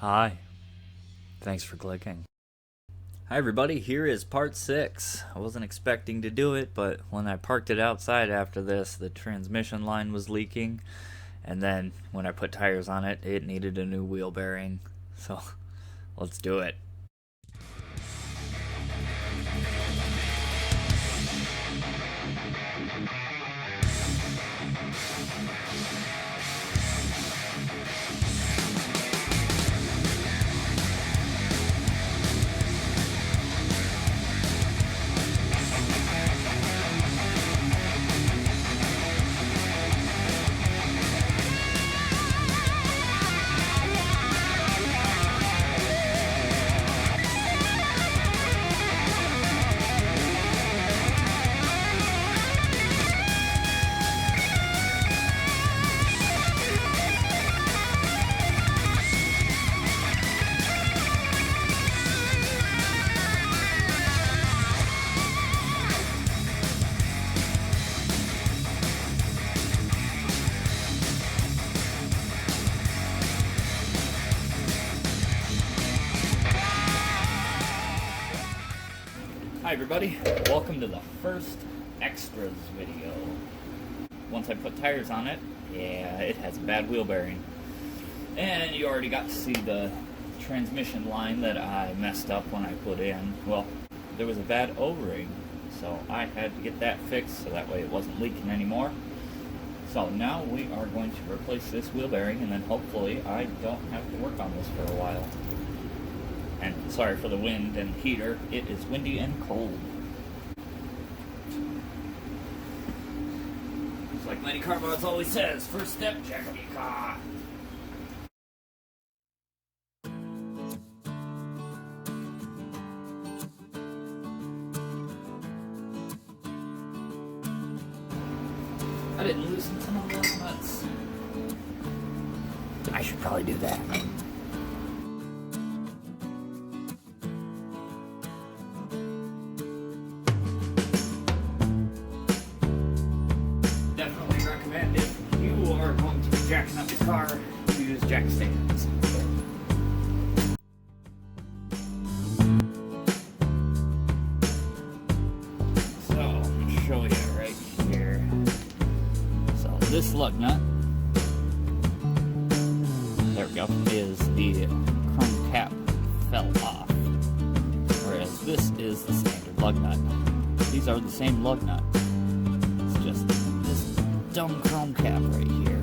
Hi. Thanks for clicking. Hi everybody, here is part 6. I wasn't expecting to do it, but when I parked it outside after this, the transmission line was leaking, and then when I put tires on it, it needed a new wheel bearing. So, let's do it. Hi everybody, welcome to the first extras video. Once I put tires on it, yeah, it has a bad wheel bearing. And you already got to see the transmission line that I messed up when I put in. Well, there was a bad O-ring, so I had to get that fixed so that way it wasn't leaking anymore. So now we are going to replace this wheel bearing, and then hopefully I don't have to work on this for a while. And sorry for the wind and heater, it is windy and cold. It's like Lenny Carbone's always says, first step, jack up your car. I didn't loosen some of those nuts. I should probably do that. Jacking up your car, use jack stands. So, I'm going to show you right here. So, this lug nut, there we go, is the chrome cap fell off. Whereas this is the standard lug nut. These are the same lug nut. It's just this dumb chrome cap right here.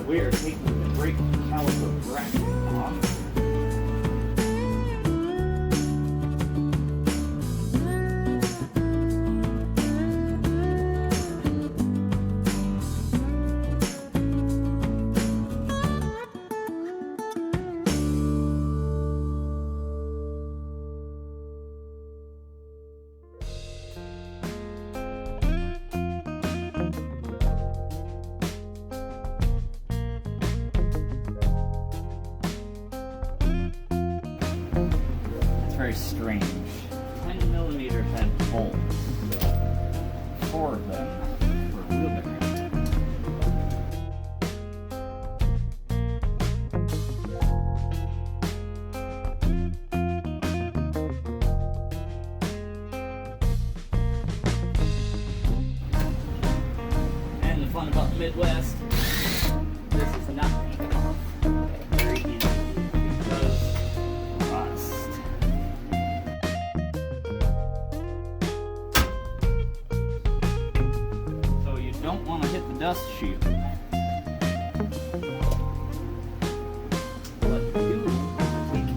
We are taking the brake caliper bracket off. Very strange. 10mm head bolts. 4 of them for wheel bearings. fun about the Midwest. This is not going to come off very easily because rust. So you don't want to hit the dust shield. What you do is take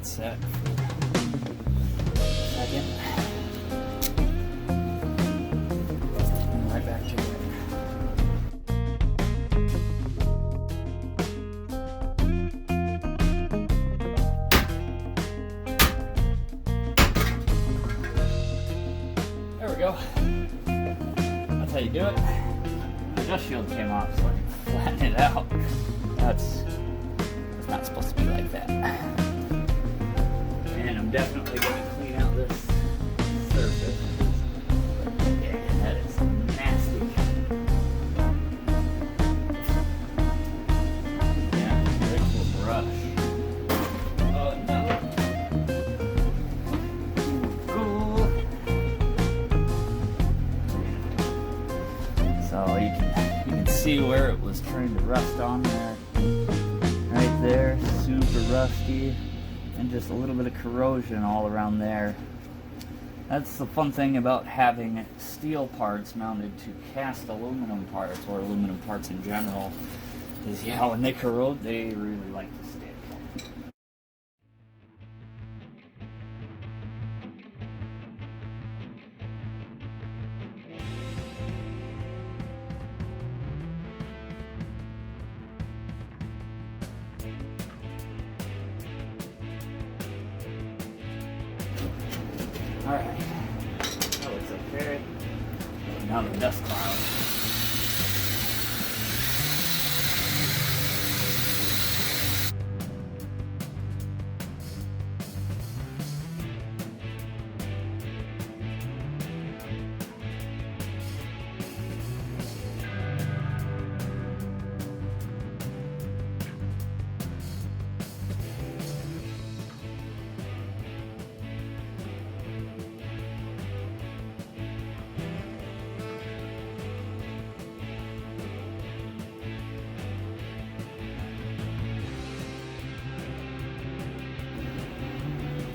set for a second. And right back to it. There we go. That's how you do it. The dust shield came off, so I can flatten it out. It's not supposed to be like that. And I'm definitely going to clean out this surface. Yeah, that is nasty. Yeah, very cool brush. Oh no. Cool. So you can see where it was trying to rust on there. Right there, super rusty. And just a little bit of corrosion all around there. That's the fun thing about having steel parts mounted to cast aluminum parts, or aluminum parts in general, is yeah, when they corrode, they really like to stick. Alright, that looks okay. Now the dust cloud.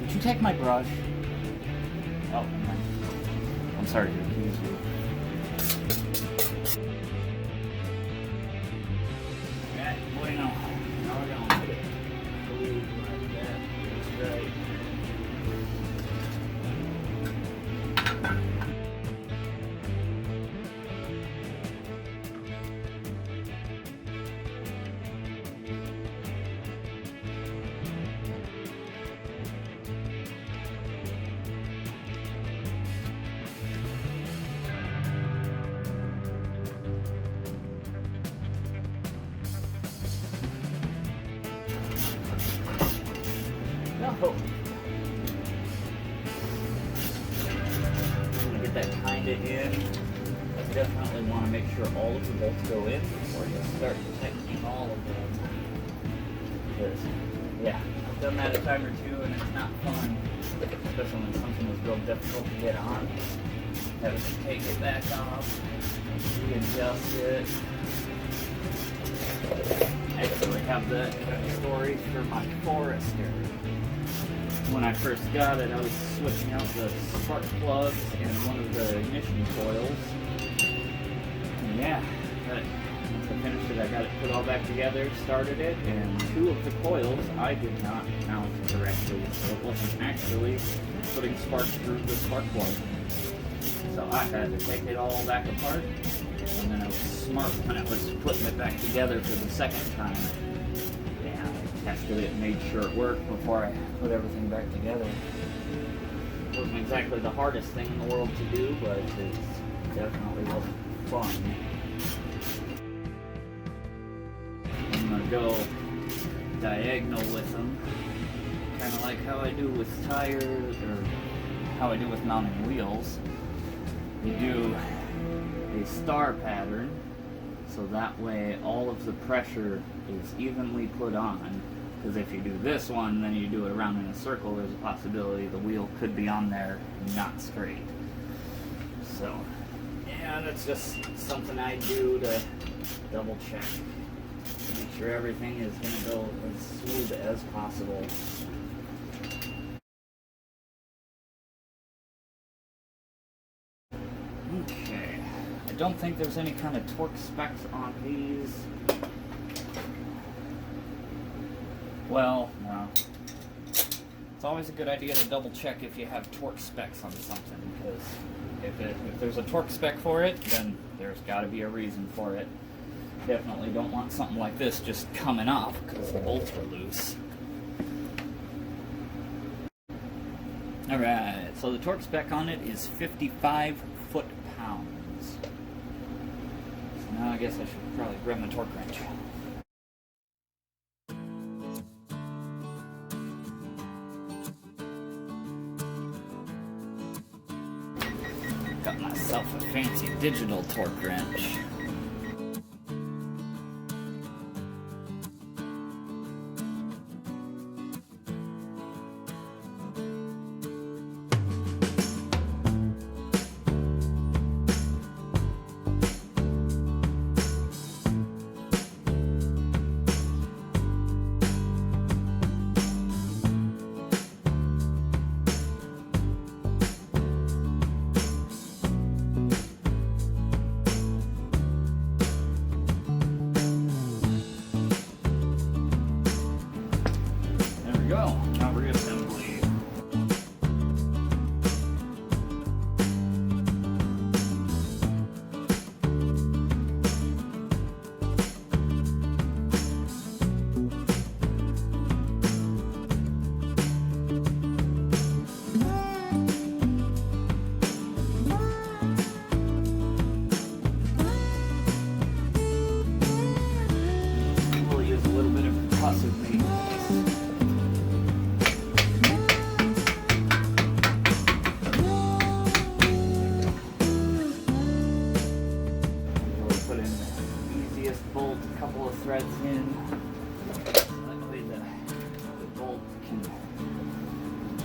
Did you take my brush? Oh, I'm sorry to accuse you. Yeah, bueno. Now we're going to put it like that. That's right. Oh. I'm gonna get that kinda in. I definitely want to make sure all of the bolts go in before you start tightening all of them. Because, yeah, I've done that a time or two and it's not fun, especially when something is real difficult to get on. Having to take it back off, readjust it. I actually have that kind of story for my Forester. When I first got it, I was switching out the spark plugs and one of the ignition coils. it all back together, started it, and 2 of the coils I did not mount correctly, so it wasn't actually putting sparks through the spark plug. So I had to take it all back apart, and then I was smart when I was putting it back together for the second time. Yeah, I tested it and made sure it worked before I put everything back together. It wasn't exactly the hardest thing in the world to do, but it definitely wasn't fun. I'm going to go diagonal with them, kind of like how I do with tires, or how I do with mounting wheels. You do a star pattern, so that way all of the pressure is evenly put on. Because if you do this one, then you do it around in a circle, there's a possibility the wheel could be on there not straight. So, yeah, that's just something I do to double check. Make sure everything is going to go as smooth as possible. Okay, I don't think there's any kind of torque specs on these. Well, no. It's always a good idea to double check if you have torque specs on something, because if there's a torque spec for it, then there's got to be a reason for it. Definitely don't want something like this just coming off because the bolts are loose. Alright, so the torque spec on it is 55 foot-pounds. So now I guess I should probably grab my torque wrench. Got myself a fancy digital torque wrench. Go. Now reassembly. We'll use a little bit of percussive maintenance. Threads in, so that way the bolt can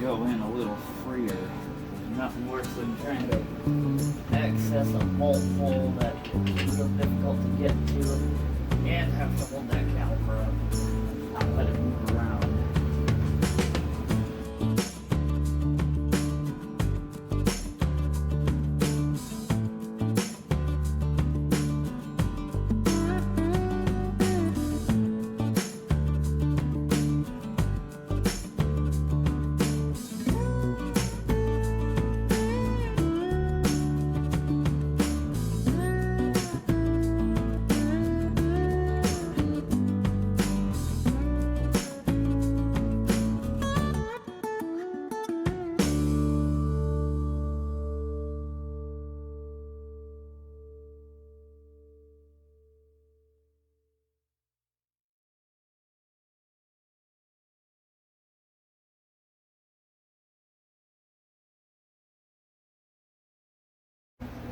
go in a little freer. There's nothing worse than trying to access a bolt hole that is real difficult to get to and have to hold that caliper up, not let it move around.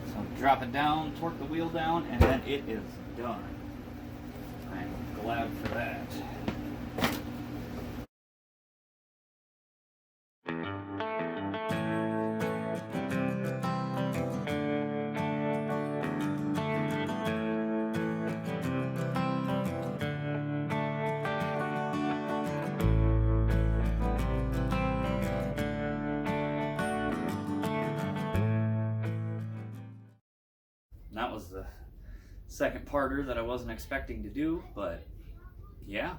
So drop it down, torque the wheel down, and then it is done. I'm glad for that. That was the second parter that I wasn't expecting to do, but yeah,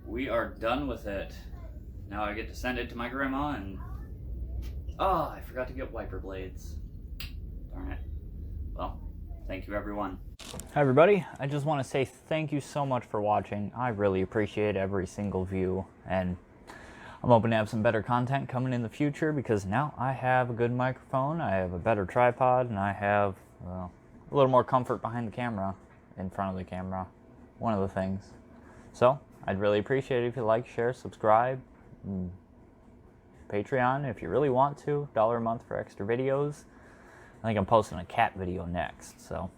we are done with it. Now I get to send it to my grandma, and oh, I forgot to get wiper blades. Darn it. Well, thank you everyone. Hi everybody, I just want to say thank you so much for watching. I really appreciate every single view, and I'm hoping to have some better content coming in the future because now I have a good microphone, I have a better tripod, and I have a little more comfort behind the camera, in front of the camera, one of the things. So, I'd really appreciate it if you like, share, subscribe, Patreon if you really want to, $1 a month for extra videos. I think I'm posting a cat video next, so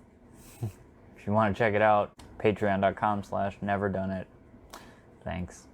if you want to check it out, patreon.com/neverdoneit. Thanks.